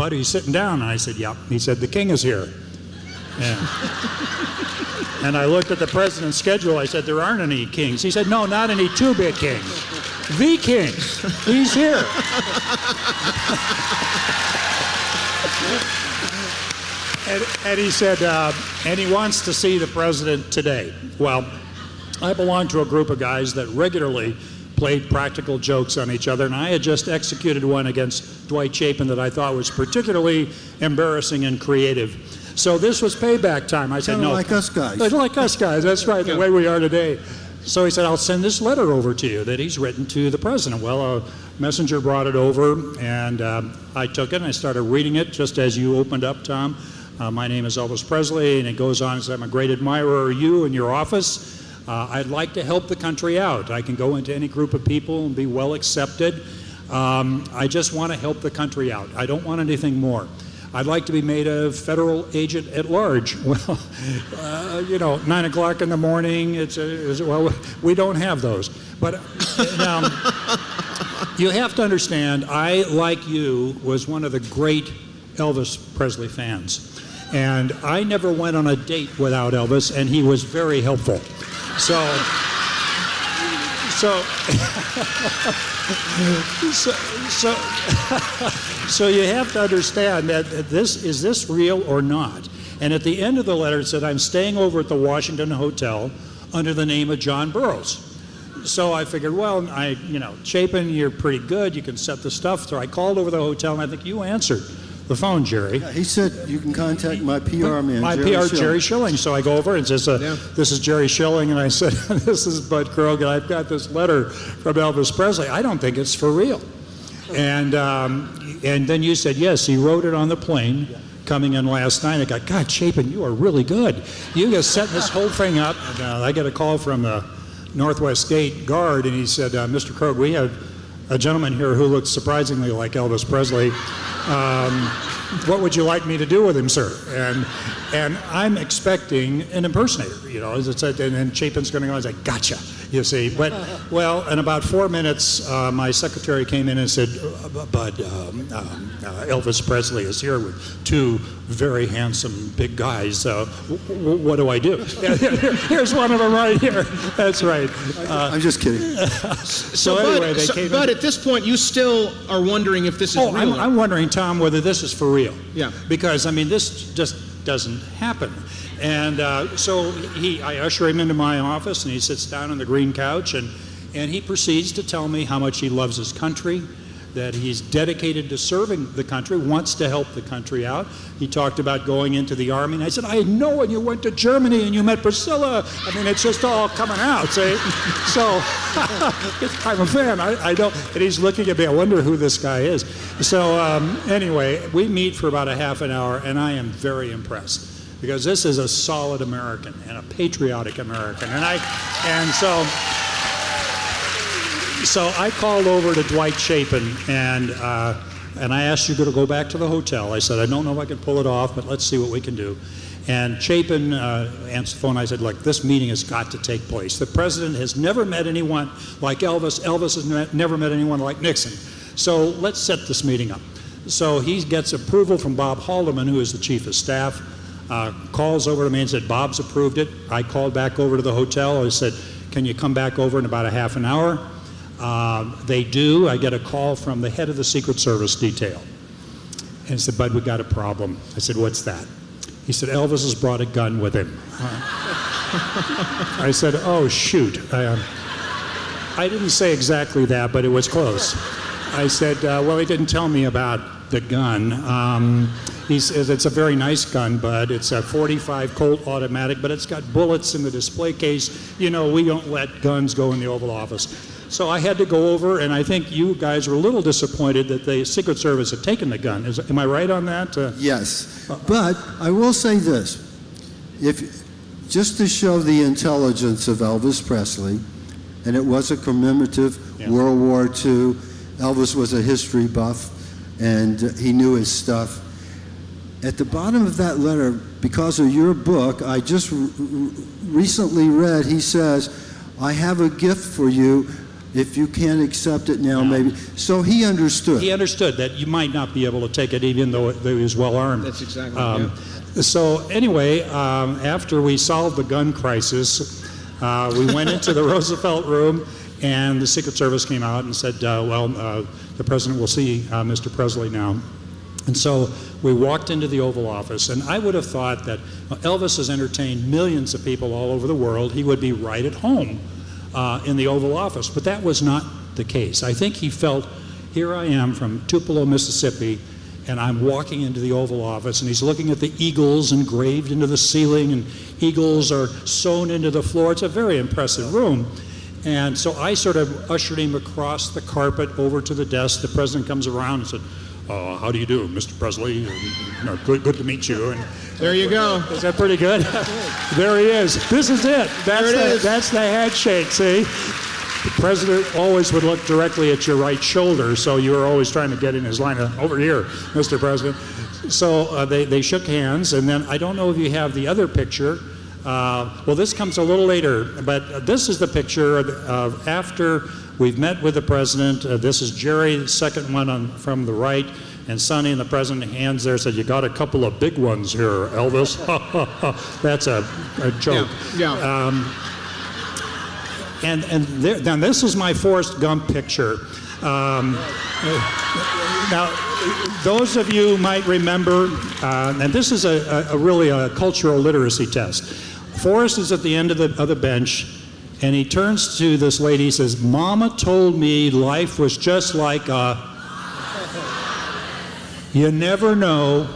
Bud, are you sitting down? And I said, yep. He said, the king is here. And I looked at the president's schedule. I said, there aren't any kings. He said, no, not any 2-bit king. The king. He's here. And he said, and he wants to see the president today. Well, I belong to a group of guys that regularly played practical jokes on each other, and I had just executed one against Dwight Chapin that I thought was particularly embarrassing and creative. So this was payback time. I said, Kinda no. like us guys. Like us guys, that's right, the way we are today. So he said, I'll send this letter over to you that he's written to the president. Well, a messenger brought it over, and I took it, and I started reading it just as you opened up, Tom. My name is Elvis Presley, and it goes on and says, I'm a great admirer of you and your office. I'd like to help the country out. I can go into any group of people and be well accepted. I just want to help the country out. I don't want anything more. I'd like to be made a federal agent at large. Well, 9 o'clock in the morning, well, we don't have those. But now, you have to understand, I, like you, was one of the great Elvis Presley fans. And I never went on a date without Elvis, and he was very helpful. So you have to understand that is this real or not? And at the end of the letter it said, I'm staying over at the Washington Hotel under the name of John Burroughs. So I figured, well, Chapin, you're pretty good. You can set the stuff. So I called over the hotel, and I think you answered the phone, Jerry. Yeah, he said you can contact my PR man, Jerry Schilling. So I go over and says, this is Jerry Schilling, and I said, this is Bud Krogh, and I've got this letter from Elvis Presley. I don't think it's for real. And then you said, yes, he wrote it on the plane coming in last night. I got, God, Chapin, you are really good. You just set this whole thing up. And, I got a call from the Northwest Gate guard, and he said, Mr. Krogh, we have a gentleman here who looks surprisingly like Elvis Presley. What would you like me to do with him, sir? And I'm expecting an impersonator, as it said, and then Chapin's going to go and say, gotcha, you see. But, well, in about 4 minutes, my secretary came in and said, Bud, Elvis Presley is here with 2 very handsome big guys. What do I do? Here's one of them right here. That's right. I'm just kidding. So anyway, they came in. But at this point, you still are wondering if this is real. I'm wondering, Tom, whether this is for real. Yeah. Because, this just doesn't happen. And so I usher him into my office, and he sits down on the green couch, and he proceeds to tell me how much he loves his country, that he's dedicated to serving the country, wants to help the country out. He talked about going into the Army, and I said, I know, and you went to Germany, and you met Priscilla. It's just all coming out, see? So, I'm a fan, I know. And he's looking at me, I wonder who this guy is. So, anyway, we meet for about a half an hour, and I am very impressed. Because this is a solid American and a patriotic American. So I called over to Dwight Chapin, and I asked you to go back to the hotel. I said, I don't know if I can pull it off, but let's see what we can do. And Chapin answered the phone. I said, look, this meeting has got to take place. The president has never met anyone like Elvis. Elvis has never met anyone like Nixon. So let's set this meeting up. So he gets approval from Bob Haldeman, who is the chief of staff. Calls over to me and said, Bob's approved it. I called back over to the hotel. I said, can you come back over in about a half an hour? They do. I get a call from the head of the Secret Service detail. And he said, Bud, we got a problem. I said, what's that? He said, Elvis has brought a gun with him. I said, oh, shoot. I didn't say exactly that, but it was close. I said, well, he didn't tell me about the gun. He says it's a very nice gun, Bud. It's a .45 Colt automatic, but it's got bullets in the display case. We don't let guns go in the Oval Office. So I had to go over, and I think you guys were a little disappointed that the Secret Service had taken the gun. Am I right on that? Yes, but I will say this. Just to show the intelligence of Elvis Presley, and it was a commemorative World War II. Elvis was a history buff, and he knew his stuff. At the bottom of that letter, because of your book, I just recently read, he says, I have a gift for you. if you can't accept it now, maybe. So he understood. He understood that you might not be able to take it even though he was well armed. That's exactly So anyway, after we solved the gun crisis, we went into the Roosevelt room, and the Secret Service came out and said, the president will see Mr. Presley now. And so we walked into the Oval Office, and I would have thought that Elvis has entertained millions of people all over the world. He would be right at home in the Oval Office, but that was not the case. I think he felt, here I am from Tupelo, Mississippi, and I'm walking into the Oval Office, and he's looking at the eagles engraved into the ceiling, and eagles are sewn into the floor. It's a very impressive room. And so I sort of ushered him across the carpet over to the desk. The president comes around and said, how do you do, Mr. Presley? Good to meet you. And there you go. Is that pretty good? There he is. This is it. That's the handshake, see? The president always would look directly at your right shoulder, so you were always trying to get in his line of, over here, Mr. President. So they shook hands, and then I don't know if you have the other picture. Well, this comes a little later, but this is the picture of after we've met with the president. This is Jerry, the second one from the right, and Sonny and the president hands there, said, you got a couple of big ones here, Elvis. That's a joke. Yeah. Now this is my Forrest Gump picture. Now, those of you might remember, and this is really a cultural literacy test. Forrest is at the end of the bench, and he turns to this lady. He says, "Mama told me life was just like a." You never know.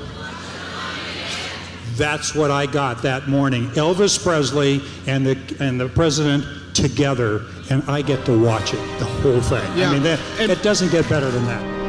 That's what I got that morning. Elvis Presley and the president together, and I get to watch it, the whole thing. Yeah. I mean, it doesn't get better than that.